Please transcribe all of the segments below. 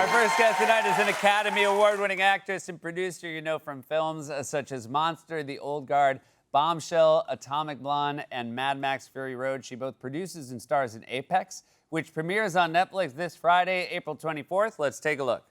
Our first guest tonight is an Academy Award-winning actress and producer you know from films such as Monster, The Old Guard, Bombshell, Atomic Blonde, and Mad Max Fury Road. She both produces and stars in Apex, which premieres on Netflix this Friday, April 24th. Let's take a look.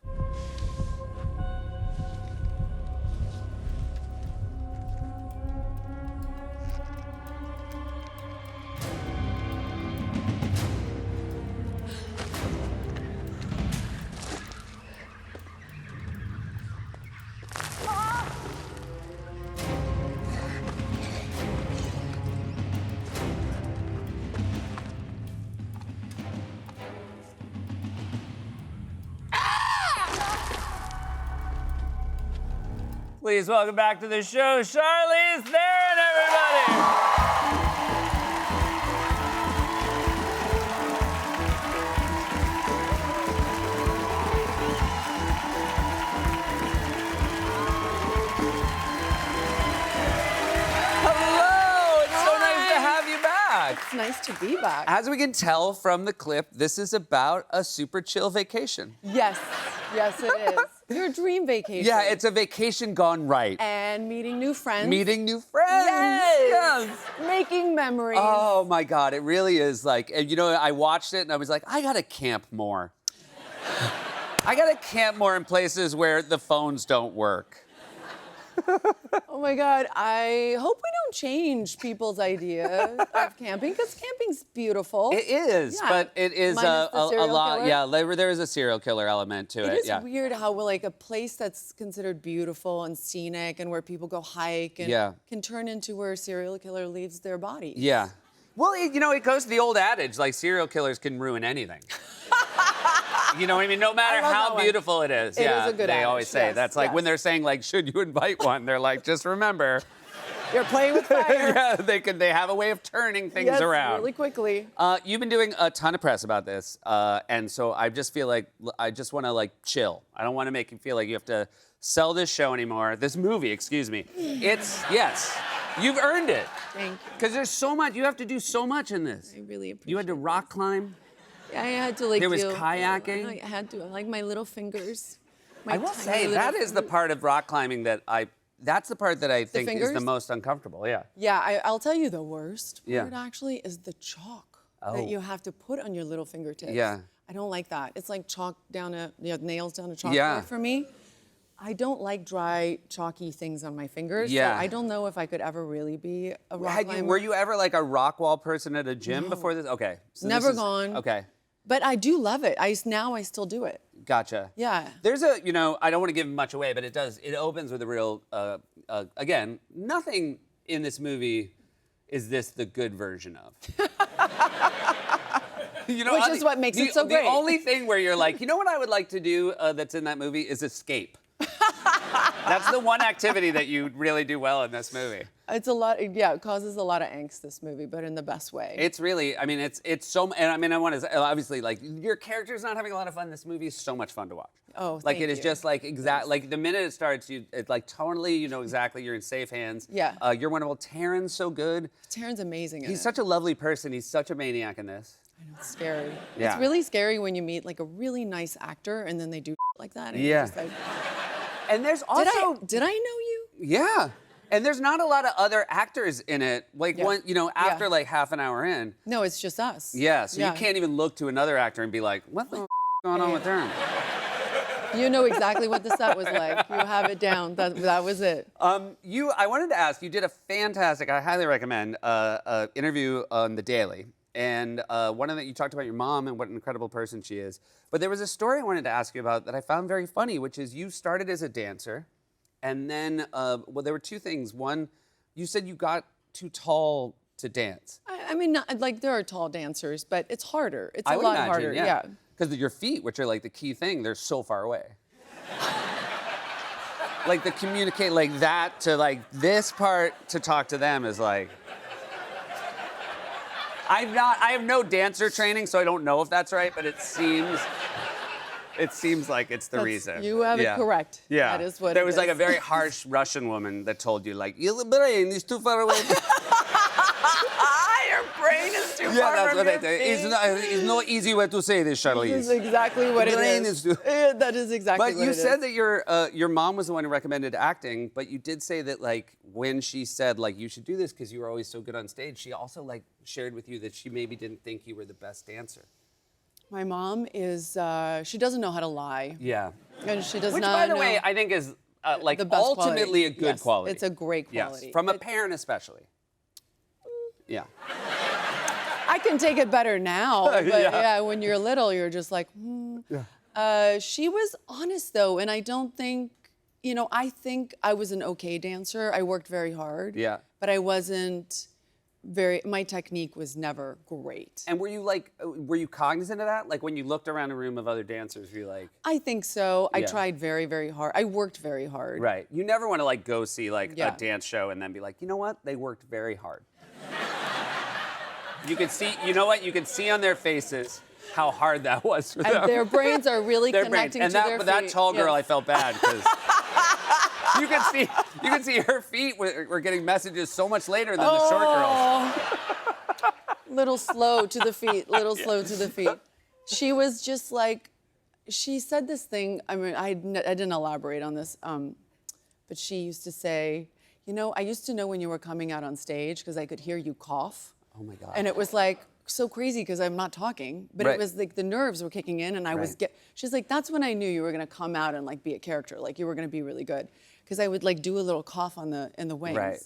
Please welcome back to the show, Charlize Theron, everybody! Hello! It's so nice to have you back. It's nice to be back. As we can tell from the clip, this is about a super chill vacation. Yes, yes it is. Your dream vacation. Yeah, it's a vacation gone right. And meeting new friends. Meeting new friends. Yes. Making memories. Oh my God, it really is like, and you know, I watched it and I was like, I gotta camp more. I gotta camp more in places where the phones don't work. Oh my God, I hope we don't change people's idea of camping, because camping's beautiful. It is, Yeah. but it is Minus the a serial lot. killer. Yeah, there is a serial killer element to it. It is yeah. weird how like a place that's considered beautiful and scenic and where people go hike and Yeah. can turn into where a serial killer leaves their body. Yeah. Well, you know, it goes to the old adage, like serial killers can ruin anything. You know what I mean? No matter I love how that one. beautiful it is. It Yeah, is a good they adage, always say yes, that's like yes. when they're saying like, should you invite one? They're like, just remember. You're playing with fire. Yeah, they have a way of turning things Yes, around. really quickly. You've been doing a ton of press about this, and so I just feel like I just want to like chill. I don't want to make you feel like you have to sell this show anymore. This movie, excuse me. Yes, you've earned it. Thank you. Because there's so much. You have to do so much in this. I really appreciate You had to rock climb. I had to like. There was do- kayaking? I had to. I like my little fingers. I will say that is the part of rock climbing that that's the part that I think is the fingers? most uncomfortable. Yeah. Yeah, I'll tell you the worst Yeah. part actually is the chalk Oh. that you have to put on your little fingertips. Yeah. I don't like that. It's like chalk down nails down a chalkboard Yeah. for me. I don't like dry, chalky things on my fingers. Yeah. So I don't know if I could ever really be a rock climber. Were you ever like a rock wall person at a gym before this? Okay. So Never this is- gone. Okay. But I do love it. Now I still do it. Gotcha. Yeah. There's I don't want to give much away, but it opens with a real, again, nothing in this movie is this the good version of. You know, Which is what makes it so great. The only thing where you're like, you know what I would like to do that's in that movie is escape. That's the one activity that you really do well in this movie. It's a lot, yeah, it causes a lot of angst, this movie, but in the best way. It's really, I mean, it's so, and I mean, I want to, obviously, like, your character's not having a lot of fun. This movie is so much fun to watch. Oh, like, thank it is you. just like like the minute it starts, it's like totally, you know exactly, you're in safe hands. Yeah. You're wonderful. Taron's so good. Taron's amazing in He's it. such a lovely person. He's such a maniac in this. I know, it's scary. Yeah. It's really scary when you meet like a really nice actor and then they do like that. And Yeah. You're just like, And there's also, did I know you? yeah. And there's not a lot of other actors in it. Like, Yeah. after Yeah. like half an hour in. No, it's just us. Yeah. So you can't even look to another actor and be like, what the going on with her? You know exactly what the set was like. You have it down. That was it. I wanted to ask, you did a fantastic, I highly recommend, interview on The Daily. And one of you talked about your mom and what an incredible person she is. But there was a story I wanted to ask you about that I found very funny, which is you started as a dancer. And then, well, there were two things. One, you said you got too tall to dance. I mean, like there are tall dancers, but it's harder. It's I a would lot imagine, harder. Yeah. Because your feet, which are like the key thing, they're so far away. Like to communicate like that to like this part to talk to them is like. I have no dancer training, so I don't know if that's right, but it seems like it's the reason. You have it correct. Yeah. That is what There it was like a is. very harsh Russian woman that told you like, your brain is too far away. Your brain brain is too Yeah, far that's from what your I think. It's no easy way to say this, This Charlize. is exactly what it Brain is. is too- That is exactly But what you it said is. that your mom was the one who recommended acting, but you did say that like when she said like you should do this because you were always so good on stage, she also like shared with you that she maybe didn't think you were the best dancer. My mom is, she doesn't know how to lie. Yeah. And she does Which, not by the know way, I think is like the best ultimately quality. a good Yes, quality. it's a great quality. Yes, from a It- parent especially. Yeah. I can take it better now, but Yeah. yeah, when you're little, you're just like, She was honest though, and I don't think, I think I was an okay dancer. I worked very hard. Yeah. But I wasn't my technique was never great. And were you cognizant of that? Like when you looked around a room of other dancers, were you like, I think so. I Yeah. tried very, very hard. I worked very hard. right? You never want to like go see like Yeah. a dance show and then be like, you know what? They worked very hard. You could see, you know what? You could see on their faces how hard that was for them. And their brains are really Their brains. connecting And to their but that feet. tall girl, Yes. I felt bad because you could see her feet were getting messages so much later than the short girls. Oh. Little slow to the feet, slow to the feet. She was just like, she said this thing, I mean, I didn't elaborate on this, but she used to say, I used to know when you were coming out on stage because I could hear you cough. Oh my God. And it was like so crazy because I'm not talking, but Right. it was like the nerves were kicking in and I was Right. she's like, that's when I knew you were gonna come out and like be a character, like you were gonna be really good. Because I would like do a little cough in the wings. Right.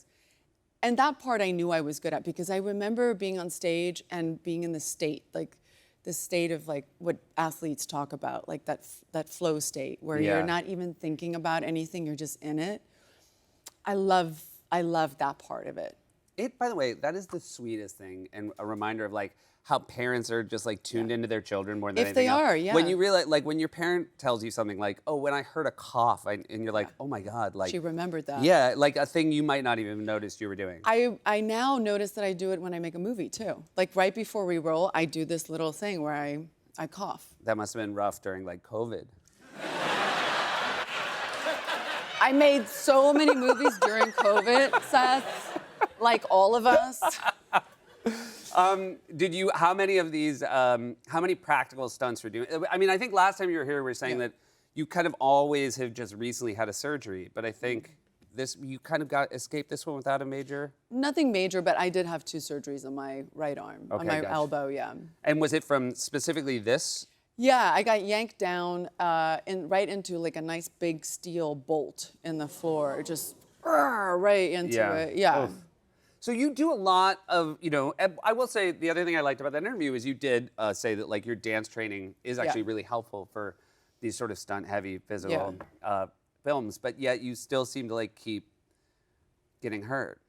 And that part I knew I was good at because I remember being on stage and being in the state, like the state of like what athletes talk about, like that flow state where Yeah. you're not even thinking about anything, you're just in it. I love that part of it. By the way, that is the sweetest thing and a reminder of like how parents are just like tuned into their children more than If anything they else. are, yeah. When you realize, like when your parent tells you something like, oh, when I heard a cough, and you're like, oh my God, like. She remembered that. Yeah, like a thing you might not even notice you were doing. I now notice that I do it when I make a movie too. Like right before we roll, I do this little thing where I cough. That must have been rough during like COVID. I made so many movies during COVID, Seth, like all of us. How many of these, how many practical stunts were doing? I mean, I think last time you were here, we were saying that you kind of always have just recently had a surgery, but I think you kind of escaped this one without a major. Nothing major, but I did have 2 surgeries on my right arm, on Okay, my gotcha. elbow, yeah. And was it from specifically this? Yeah, I got yanked down right into like a nice big steel bolt in the floor, just right into it. Yeah. Oof. So you do a lot of, I will say the other thing I liked about that interview is you did say that like your dance training is actually really helpful for these sort of stunt heavy physical films, but yet you still seem to like keep getting hurt.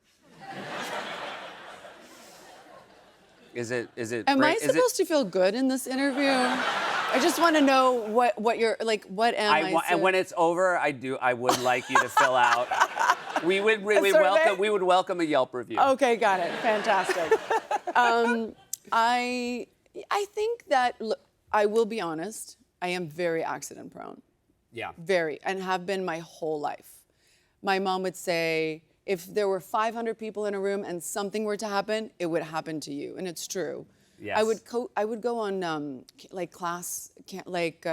Is it? Am I is it- supposed to feel good in this interview? I just want to know what you're like. What am I? And when it's over, I would like you to fill out. We would survey? we would welcome a Yelp review. Okay, got it. Fantastic. I think that look, I will be honest. I am very accident prone. Yeah. Very, and have been my whole life. My mom would say, if there were 500 people in a room and something were to happen, it would happen to you, and it's true. Yes. I would go on like class, like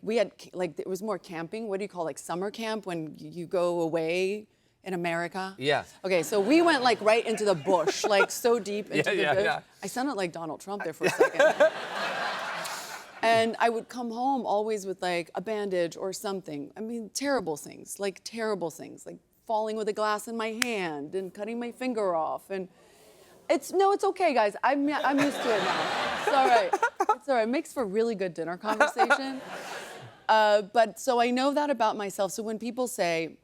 we had like it was more camping. What do you call like summer camp when you go away in America? Yeah. Okay, so we went like right into the bush, like so deep into the bush. yeah. I sounded like Donald Trump there for a second. And I would come home always with like a bandage or something. I mean, terrible things, like falling with a glass in my hand and cutting my finger off. And it's okay, guys. I'm used to it now. It's all right. It's all right. It makes for really good dinner conversation. But so I know that about myself. So when people say,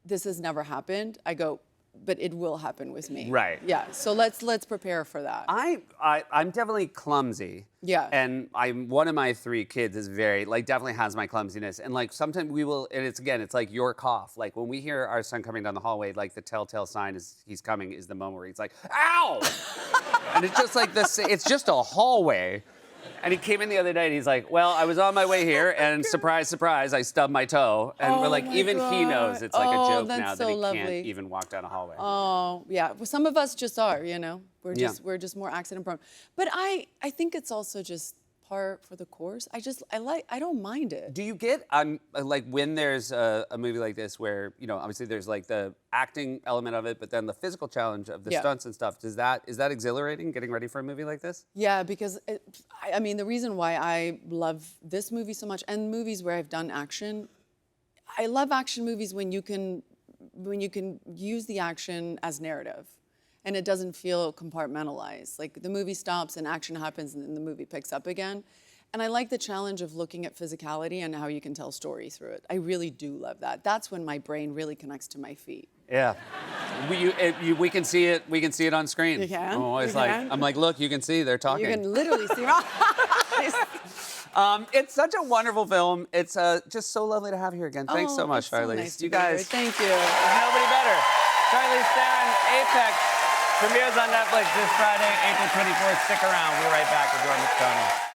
this has never happened, I go, but it will happen with me. Right. Yeah. So let's prepare for that. I'm definitely clumsy. Yeah. And one of my 3 kids is definitely has my clumsiness. And like sometimes and it's like your cough. Like when we hear our son coming down the hallway, like the telltale sign is he's coming is the moment where he's like, ow! And it's just like this, it's just a hallway. And he came in the other night and he's like, well, I was on my way here and surprise, surprise, I stubbed my toe. And we're like, my even he knows God. it's like a Oh, joke that's now so that he lovely. can't even walk down a hallway. Oh, yeah. Well, some of us just are, you know. We're Yeah. just more accident prone. But I think it's also just par for the course. I don't mind it. Do you get like when there's a movie like this where, you know, obviously there's like the acting element of it, but then the physical challenge of the Yeah. stunts and stuff, is that exhilarating, getting ready for a movie like this? Yeah, because I mean, the reason why I love this movie so much and movies where I've done action, I love action movies when you can use the action as narrative and it doesn't feel compartmentalized. Like the movie stops and action happens and then the movie picks up again. And I like the challenge of looking at physicality and how you can tell story through it. I really do love that. That's when my brain really connects to my feet. Yeah. We can see it. We can see it on screen. You can? I'm always You like, can? I'm like, look, you can see they're talking. You can literally see my eyes. It's such a wonderful film. It's just so lovely to have you here again. Thanks so much, it's so Charlize. nice to You be here. guys, Thank you. there's nobody better. Charlize Theron, Apex, premieres on Netflix this Friday, April 24th. Stick around. We'll be right back with Jordan McStoney.